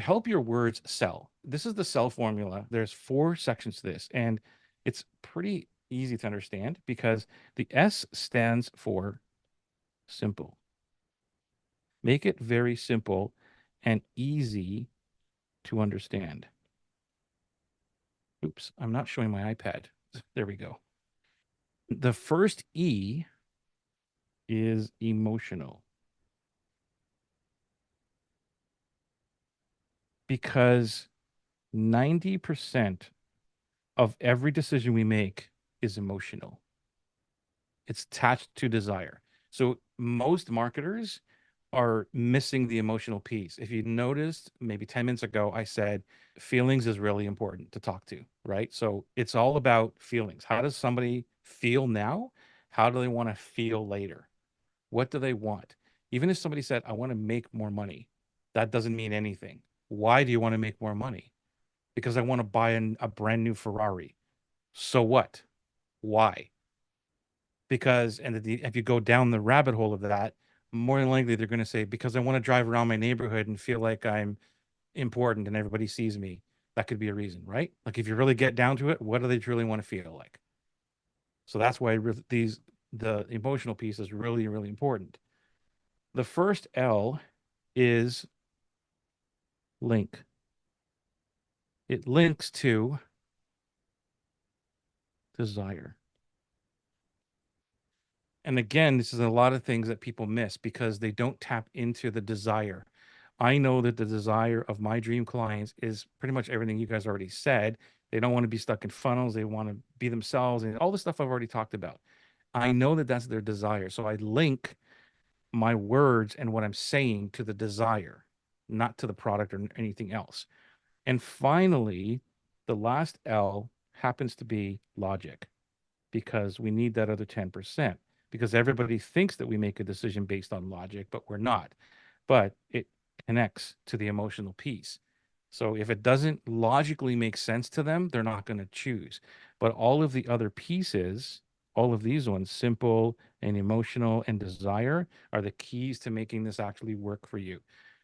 help your words sell. This is the sell formula. There's 4 sections to this, and it's pretty easy to understand because the S stands for simple. Make it very simple and easy to understand. Oops, I'm not showing my iPad. There we go. The first E is emotional because 90% of every decision we make is emotional. It's attached to desire. So most marketers are missing the emotional piece. If you noticed, maybe 10 minutes ago, I said feelings is really important to talk to, right? So it's all about feelings. How does somebody feel now? How do they want to feel later? What do they want? Even if somebody said, I want to make more money, that doesn't mean anything. Why do you want to make more money? Because I want to buy a brand new Ferrari. So what? Why? Because if you go down the rabbit hole of that, more than likely they're going to say because I want to drive around my neighborhood and feel like I'm important and everybody sees me. That could be a reason, right? Like if you really get down to it, what do they truly want to feel like? So that's why the emotional piece is really really important. The first L is link. It links to desire. And again, this is a lot of things that people miss because they don't tap into the desire. I know that the desire of my dream clients is pretty much everything you guys already said. They don't want to be stuck in funnels. They want to be themselves and all the stuff I've already talked about. I know that that's their desire. So I link my words and what I'm saying to the desire, not to the product or anything else. And finally, the last L happens to be logic because we need that other 10%, because everybody thinks that we make a decision based on logic, but we're not. But it connects to the emotional piece. So if it doesn't logically make sense to them, they're not going to choose. But all of the other pieces, all of these ones, simple and emotional and desire, are the keys to making this actually work for you.